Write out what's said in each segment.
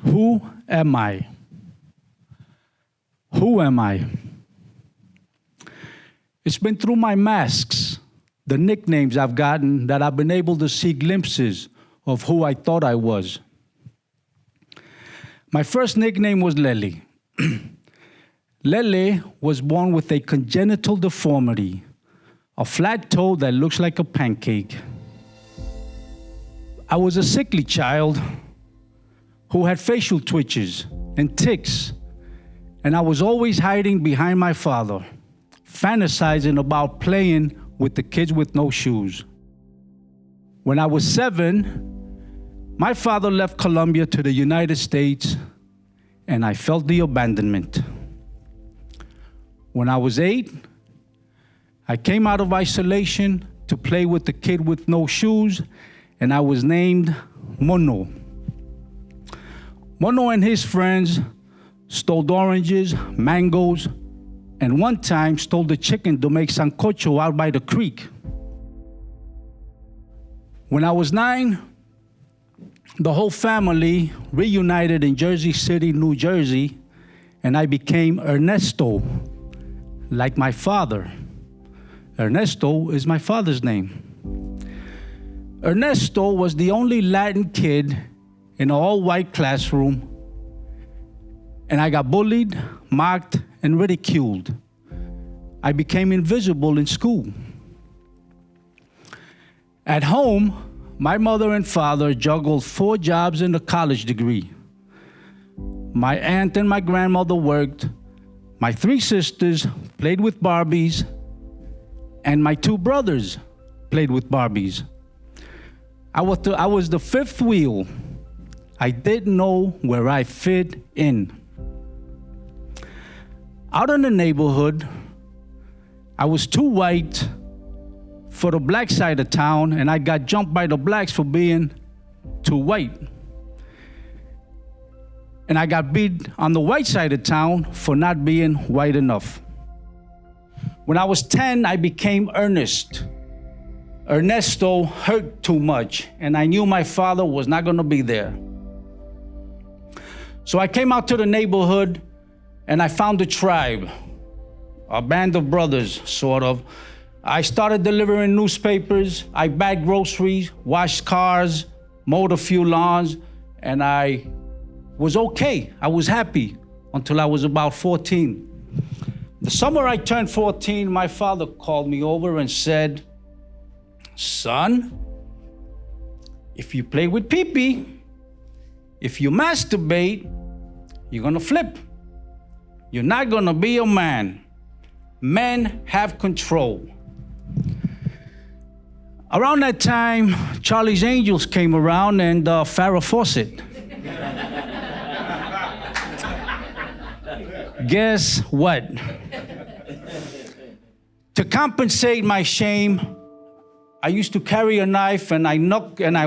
Who am I? Who am I? It's been through my masks, the nicknames I've gotten, that I've been able to see glimpses of who I thought I was. My first nickname was Lele. Lele was born with a congenital deformity, a flat toe that looks like a pancake. I was a sickly child who had facial twitches and tics, and I was always hiding behind my father, fantasizing about playing with the kids with no shoes. When I was 7, my father left Colombia to the United States, and I felt the abandonment. When I was 8, I came out of isolation to play with the kid with no shoes, and I was named Mono. Mono and his friends stole oranges, mangoes, and one time stole the chicken to make sancocho out by the creek. When I was 9, the whole family reunited in Jersey City, New Jersey, and I became Ernesto, like my father. Ernesto is my father's name. Ernesto was the only Latin kid in an all-white classroom, and I got bullied, mocked, and ridiculed. I became invisible in school. At home, my mother and father juggled 4 jobs and a college degree. My aunt and my grandmother worked. My 3 sisters played with Barbies, and my 2 brothers played with Barbies. I was the 5th wheel. I didn't know where I fit in. Out in the neighborhood, I was too white for the black side of town, and I got jumped by the blacks for being too white. And I got beat on the white side of town for not being white enough. When I was 10, I became Ernest. Ernesto hurt too much, and I knew my father was not gonna be there. So I came out to the neighborhood, and I found a tribe, a band of brothers, sort of. I started delivering newspapers, I bagged groceries, washed cars, mowed a few lawns, and I was okay. I was happy until I was about 14. The summer I turned 14, my father called me over and said, "Son, if you play with pee-pee, if you masturbate, you're gonna flip. You're not gonna be a man. Men have control." Around that time, Charlie's Angels came around and Farrah Fawcett. Guess what? To compensate my shame, I used to carry a knife, and I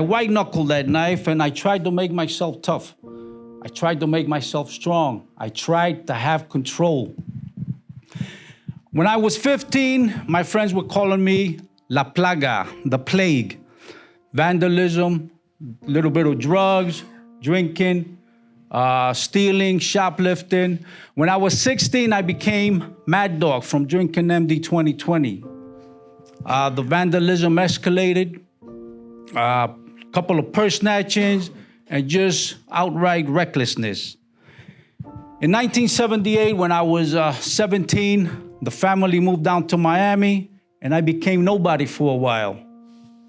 white-knuckled that knife, and I tried to make myself tough. I tried to make myself strong. I tried to have control. When I was 15, my friends were calling me La Plaga, the plague. Vandalism, a little bit of drugs, drinking, stealing, shoplifting. When I was 16, I became Mad Dog from drinking MD 2020. The vandalism escalated, a couple of purse snatchings, and just outright recklessness. In 1978, when I was 17, the family moved down to Miami, and I became nobody for a while.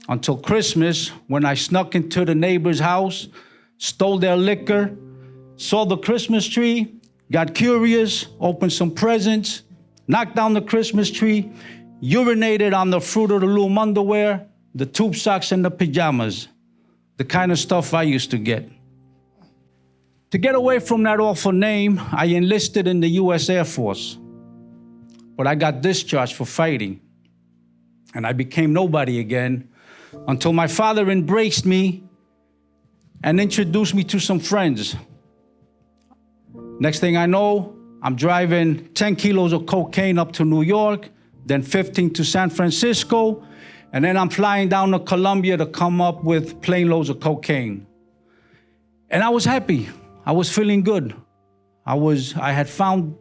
Until Christmas, when I snuck into the neighbor's house, stole their liquor, saw the Christmas tree, got curious, opened some presents, knocked down the Christmas tree, urinated on the Fruit of the Loom underwear, the tube socks, and the pajamas. The kind of stuff I used to get. To get away from that awful name, I enlisted in the U.S. Air Force. But I got discharged for fighting. And I became nobody again until my father embraced me and introduced me to some friends. Next thing I know, I'm driving 10 kilos of cocaine up to New York, then 15 to San Francisco, and then I'm flying down to Colombia to come up with plane loads of cocaine. And I was happy. I was feeling good. I had found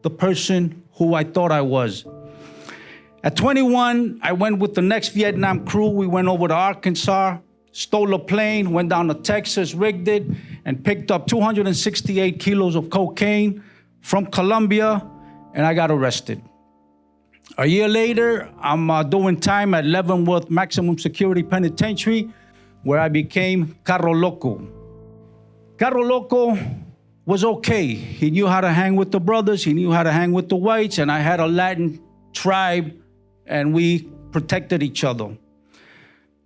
the person who I thought I was. At 21, I went with the next Vietnam crew. We went over to Arkansas, stole a plane, went down to Texas, rigged it, and picked up 268 kilos of cocaine from Colombia, and I got arrested. A year later, I'm doing time at Leavenworth Maximum Security Penitentiary, where I became Carro Loco. Carro Loco was okay. He knew how to hang with the brothers, he knew how to hang with the whites, and I had a Latin tribe, and we protected each other.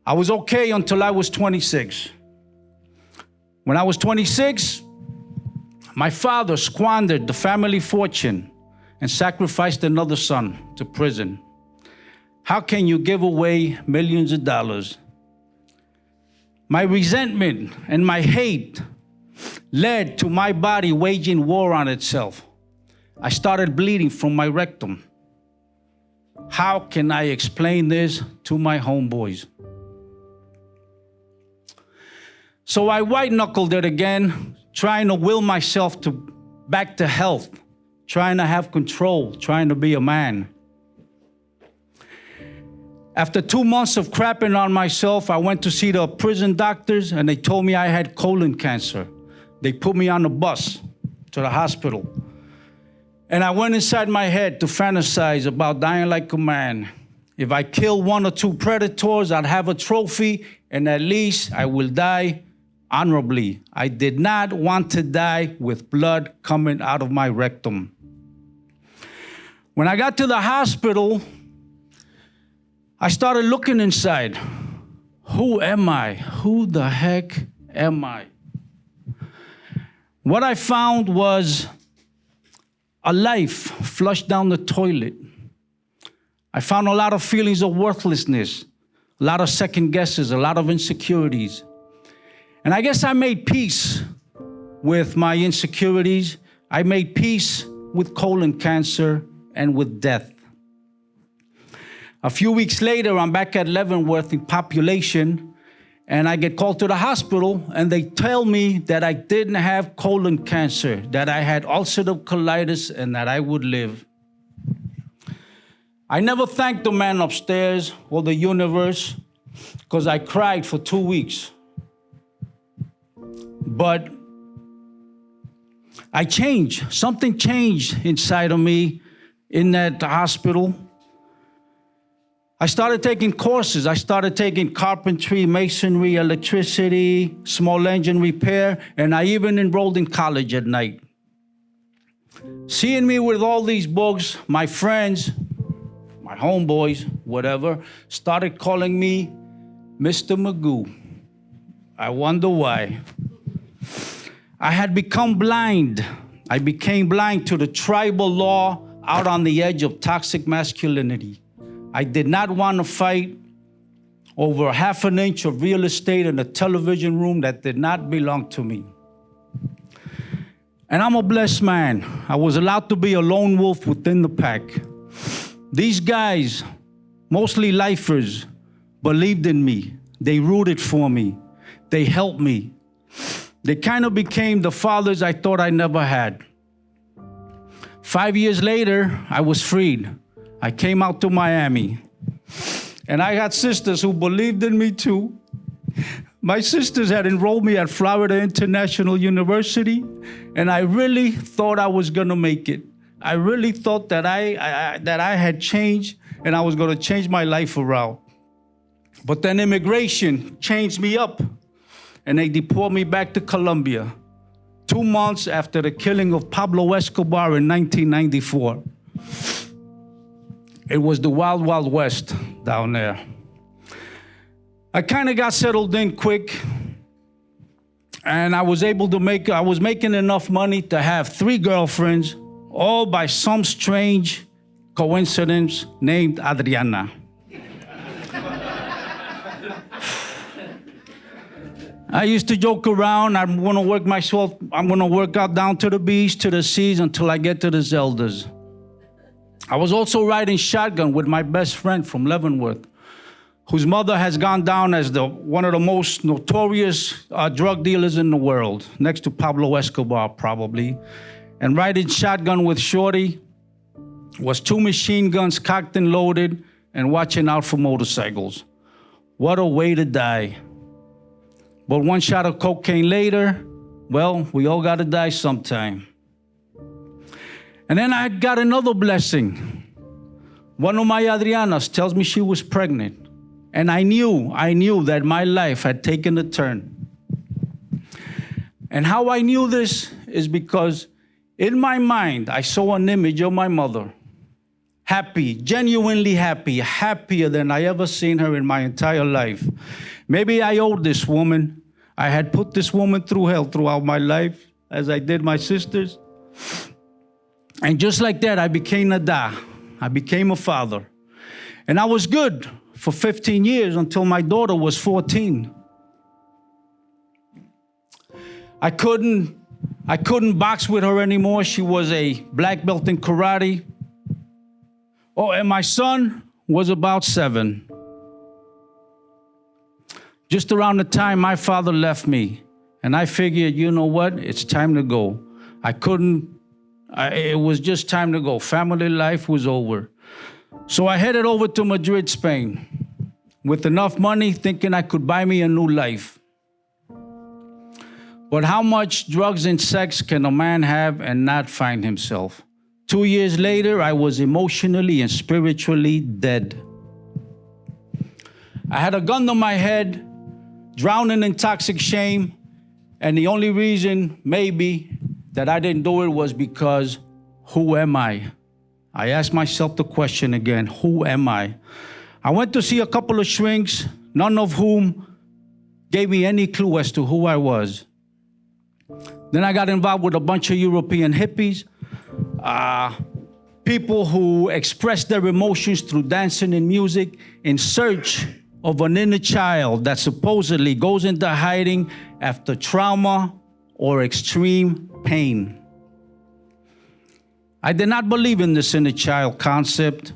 I was okay until I was 26. When I was 26, my father squandered the family fortune and sacrificed another son to prison. How can you give away millions of dollars? My resentment and my hate led to my body waging war on itself. I started bleeding from my rectum. How can I explain this to my homeboys? So I white-knuckled it again, trying to will myself back to health, trying to have control, trying to be a man. After 2 months of crapping on myself, I went to see the prison doctors, and they told me I had colon cancer. They put me on a bus to the hospital. And I went inside my head to fantasize about dying like a man. If I kill 1 or 2 predators, I'd have a trophy, and at least I will die honorably. I did not want to die with blood coming out of my rectum. When I got to the hospital, I started looking inside. Who am I? Who the heck am I? What I found was a life flushed down the toilet. I found a lot of feelings of worthlessness, a lot of second guesses, a lot of insecurities. And I guess I made peace with my insecurities. I made peace with colon cancer and with death. A few weeks later, I'm back at Leavenworth in population, and I get called to the hospital, and they tell me that I didn't have colon cancer, that I had ulcerative colitis, and that I would live. I never thanked the man upstairs or the universe because I cried for 2 weeks. But I changed. Something changed inside of me in that hospital. I started taking courses. I started taking carpentry, masonry, electricity, small engine repair, and I even enrolled in college at night. Seeing me with all these books, my friends, my homeboys, whatever, started calling me Mr. Magoo. I wonder why. I had become blind. I became blind to the tribal law out on the edge of toxic masculinity. I did not want to fight over a half an inch of real estate in a television room that did not belong to me. And I'm a blessed man. I was allowed to be a lone wolf within the pack. These guys, mostly lifers, believed in me. They rooted for me. They helped me. They kind of became the fathers I thought I never had. 5 years later, I was freed. I came out to Miami. And I had sisters who believed in me too. My sisters had enrolled me at Florida International University, and I really thought I was gonna make it. I really thought that I had changed, and I was gonna change my life around. But then immigration changed me up, and they deported me back to Colombia 2 months after the killing of Pablo Escobar in 1994. It was the wild, wild west down there. I kind of got settled in quick, and I was making enough money to have 3 girlfriends, all by some strange coincidence named Adriana. I used to joke around. I'm going to work out down to the beach, to the seas, until I get to the Zeldas. I was also riding shotgun with my best friend from Leavenworth, whose mother has gone down as one of the most notorious drug dealers in the world, next to Pablo Escobar, probably. And riding shotgun with Shorty was 2 machine guns cocked and loaded and watching out for motorcycles. What a way to die. But 1 shot of cocaine later, well, we all got to die sometime. And then I got another blessing. One of my Adrianas tells me she was pregnant. And I knew that my life had taken a turn. And how I knew this is because in my mind, I saw an image of my mother. Happy, genuinely happy, happier than I ever seen her in my entire life. Maybe I owed this woman. I had put this woman through hell throughout my life, as I did my sisters. And just like that, I became a da. I became a father. And I was good for 15 years until my daughter was 14. I couldn't box with her anymore. She was a black belt in karate. Oh, and my son was about 7. Just around the time my father left me. And I figured, you know what? It's time to go. It was just time to go. Family life was over. So I headed over to Madrid, Spain, with enough money, thinking I could buy me a new life. But how much drugs and sex can a man have and not find himself? 2 years later, I was emotionally and spiritually dead. I had a gun to my head, drowning in toxic shame, and the only reason, maybe, that I didn't do it was because, who am I? I asked myself the question again, who am I? I went to see a couple of shrinks, none of whom gave me any clue as to who I was. Then I got involved with a bunch of European hippies, people who express their emotions through dancing and music in search of an inner child that supposedly goes into hiding after trauma or extreme pain. I did not believe in this inner child concept.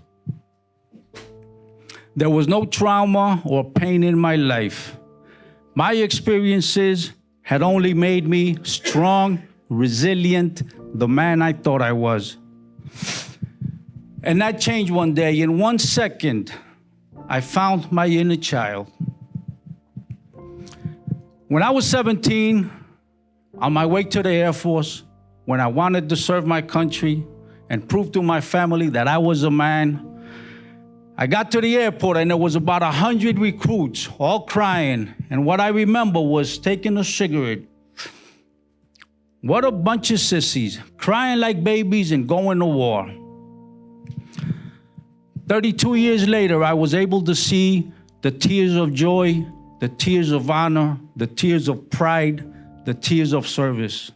There was no trauma or pain in my life. My experiences had only made me strong, resilient, the man I thought I was. And that changed one day. In 1 second, I found my inner child. When I was 17, on my way to the Air Force, when I wanted to serve my country and prove to my family that I was a man, I got to the airport and there was about 100 recruits, all crying. And what I remember was taking a cigarette. What a bunch of sissies, crying like babies and going to war. 32 years later, I was able to see the tears of joy, the tears of honor, the tears of pride, the tears of service.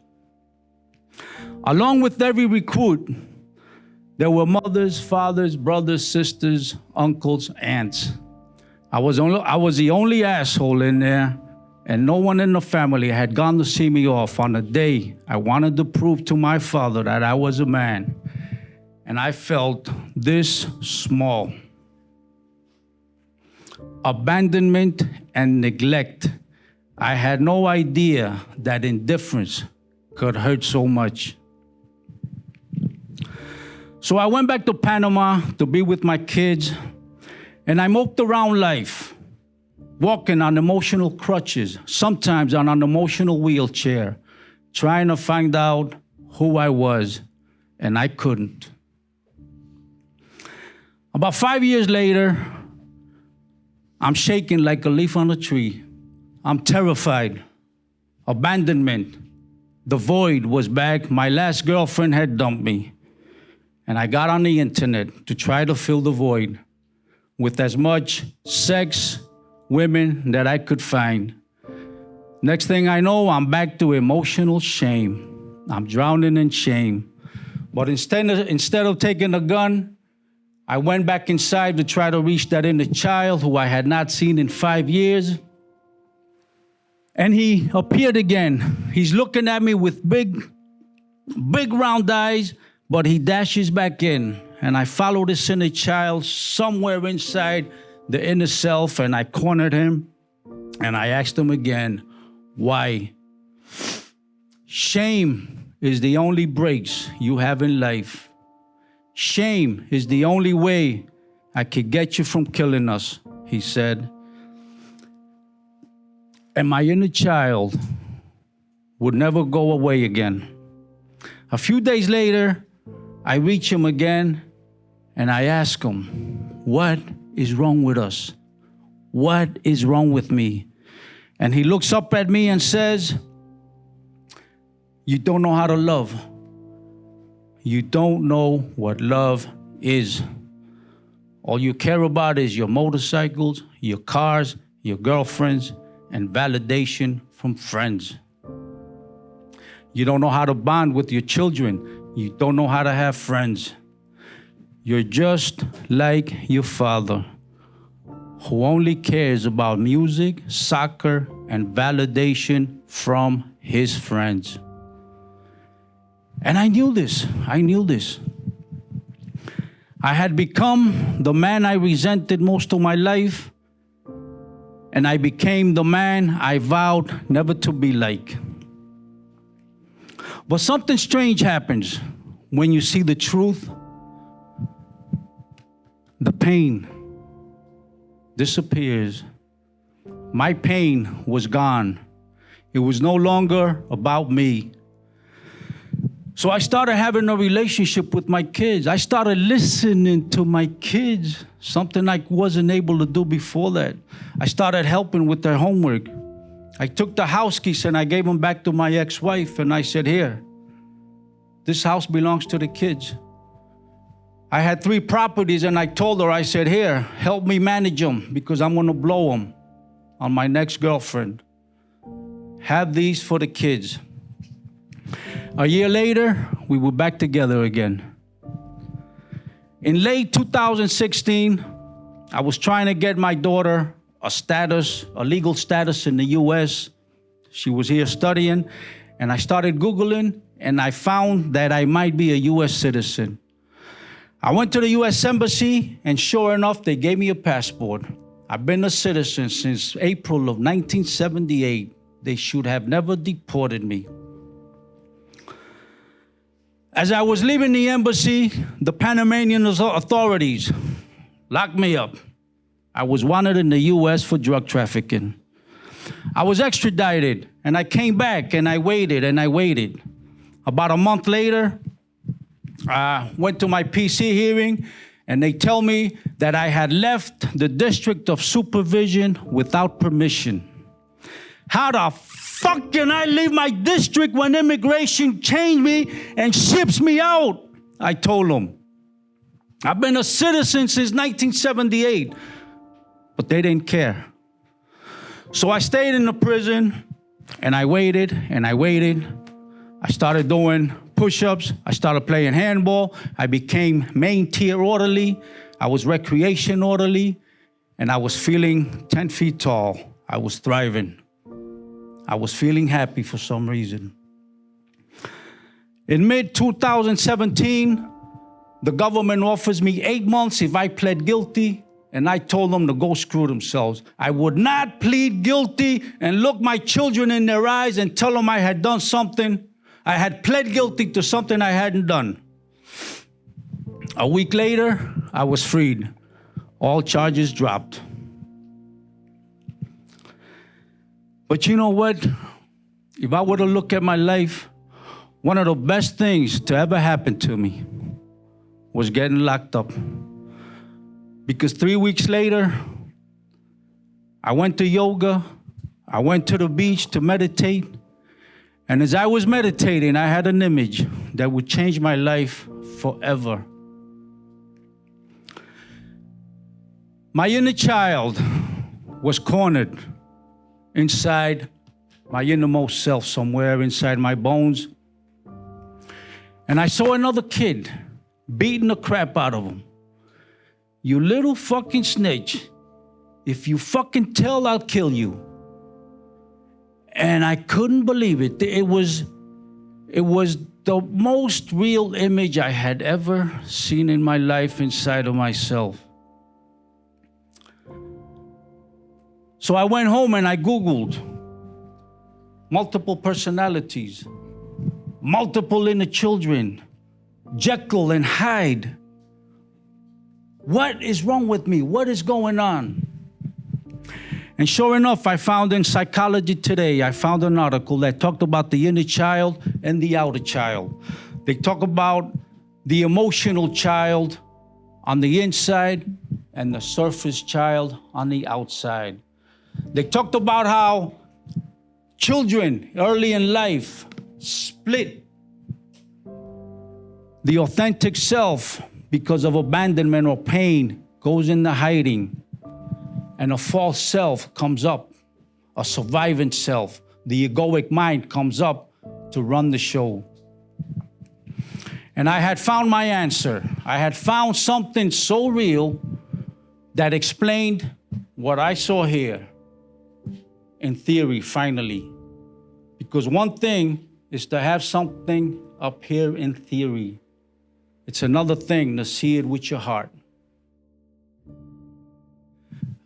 Along with every recruit, there were mothers, fathers, brothers, sisters, uncles, aunts. I was the only asshole in there, and no one in the family had gone to see me off on the day I wanted to prove to my father that I was a man. And I felt this small. Abandonment and neglect. I had no idea that indifference could hurt so much. So I went back to Panama to be with my kids, and I moped around life, walking on emotional crutches, sometimes on an emotional wheelchair, trying to find out who I was, and I couldn't. About 5 years later, I'm shaking like a leaf on a tree. I'm terrified. Abandonment. The void was back. My last girlfriend had dumped me. And I got on the internet to try to fill the void with as much sex, women that I could find. Next thing I know, I'm back to emotional shame. I'm drowning in shame. But instead of taking a gun, I went back inside to try to reach that inner child who I had not seen in 5 years. And he appeared again. He's looking at me with big round eyes, but he dashes back in. And I follow this inner child somewhere inside the inner self, and I cornered him, and I asked him again, why? Shame is the only brakes you have in life. Shame is the only way I could get you from killing us, he said. And my inner child would never go away again. A few days later, I reach him again, and I ask him, what is wrong with us? What is wrong with me? And he looks up at me and says, you don't know how to love. You don't know what love is. All you care about is your motorcycles, your cars, your girlfriends, and validation from friends. You don't know how to bond with your children. You don't know how to have friends. You're just like your father, who only cares about music, soccer, and validation from his friends. And I knew this. I had become the man I resented most of my life, and I became the man I vowed never to be like. But something strange happens when you see the truth. The pain disappears. My pain was gone. It was no longer about me. So I started having a relationship with my kids. I started listening to my kids, something I wasn't able to do before that. I started helping with their homework. I took the house keys and I gave them back to my ex-wife, and I said, here, this house belongs to the kids. I had 3 properties, and I told her, I said, here, help me manage them because I'm gonna blow them on my next girlfriend. Have these for the kids. A year later, we were back together again. In late 2016, I was trying to get my daughter a legal status in the US. She was here studying, and I started Googling, and I found that I might be a US citizen. I went to the US Embassy, and sure enough, they gave me a passport. I've been a citizen since April of 1978. They should have never deported me. As I was leaving the embassy, the Panamanian authorities locked me up. I was wanted in the US for drug trafficking. I was extradited, and I came back, and I waited, and I waited. About a month later, I went to my PC hearing, and they tell me that I had left the district of supervision without permission. How the fuck can I leave my district when immigration changed me and ships me out? I told them. I've been a citizen since 1978, but they didn't care. So I stayed in the prison, and I waited, and I waited. I started doing push-ups. I started playing handball. I became main tier orderly. I was recreation orderly, and I was feeling 10 feet tall. I was thriving. I was feeling happy for some reason. In mid-2017, the government offers me 8 months if I pled guilty, and I told them to go screw themselves. I would not plead guilty and look my children in their eyes and tell them I had done something. I had pled guilty to something I hadn't done. A week later, I was freed. All charges dropped. But you know what? If I were to look at my life, one of the best things to ever happen to me was getting locked up. Because 3 weeks later, I went to yoga, I went to the beach to meditate, and as I was meditating, I had an image that would change my life forever. My inner child was cornered inside my innermost self, somewhere inside my bones. And I saw another kid beating the crap out of him. You little fucking snitch. If you fucking tell, I'll kill you. And I couldn't believe it. It was the most real image I had ever seen in my life inside of myself. So I went home and I Googled multiple personalities, multiple inner children, Jekyll and Hyde. What is wrong with me? What is going on? And sure enough, I found in Psychology Today, I found an article that talked about the inner child and the outer child. They talk about the emotional child on the inside and the surface child on the outside. They talked about how children early in life split the authentic self because of abandonment or pain, goes into hiding. And a false self comes up, a surviving self. The egoic mind comes up to run the show. And I had found my answer. I had found something so real that explained what I saw here in theory, finally. Because one thing is to have something up here in theory. It's another thing to see it with your heart.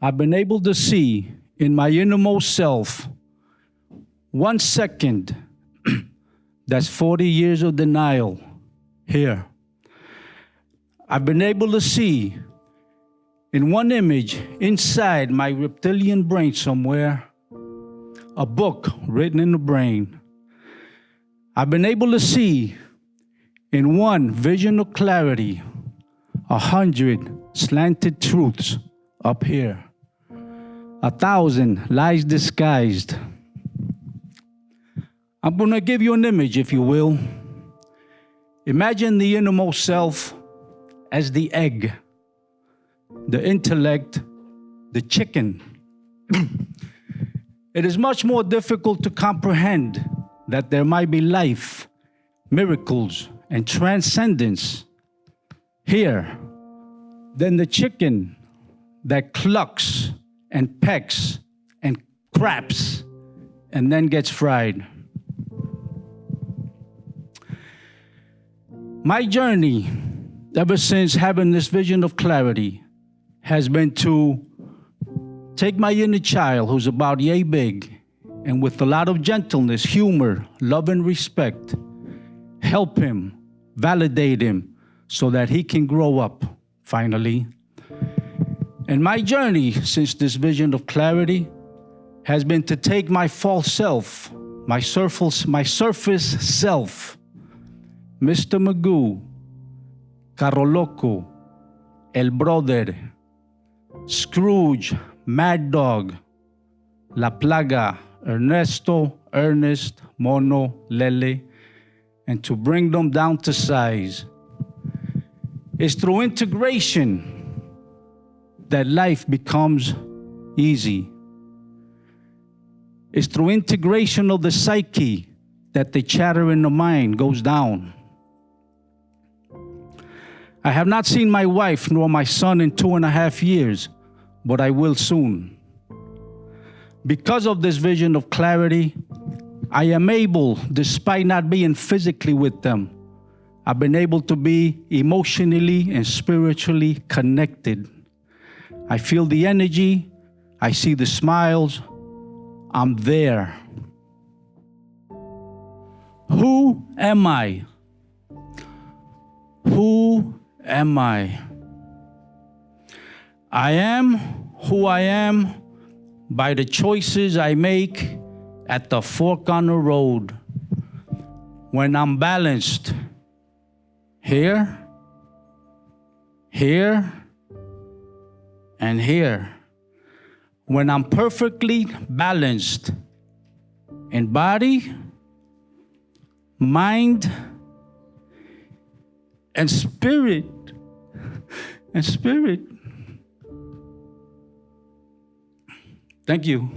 I've been able to see in my innermost self 1 second, that's 40 years of denial here. I've been able to see in one image inside my reptilian brain somewhere, a book written in the brain. I've been able to see in one vision of clarity, 100 slanted truths up here. 1,000 lies disguised. I'm going to give you an image, if you will. Imagine the innermost self as the egg, the intellect, the chicken. It is much more difficult to comprehend that there might be life, miracles, and transcendence here than the chicken that clucks and pecks and craps and then gets fried. My journey, ever since having this vision of clarity, has been to take my inner child, who's about yay big, and with a lot of gentleness, humor, love, and respect, help him, validate him, so that he can grow up, finally. And my journey since this vision of clarity has been to take my false self, my surface self, Mr. Magoo, Carro Loco, El Brother, Scrooge, Mad Dog, La Plaga, Ernesto, Ernest, Mono, Lele, and to bring them down to size. It's through integration that life becomes easy. It's through integration of the psyche that the chatter in the mind goes down. I have not seen my wife nor my son in 2.5 years, but I will soon. Because of this vision of clarity, I am able, despite not being physically with them, I've been able to be emotionally and spiritually connected. I feel the energy, I see the smiles, I'm there. Who am I? Who am I? I am who I am by the choices I make at the fork on the road. When I'm balanced, here, here, and here. When I'm perfectly balanced in body, mind, and spirit. Thank you.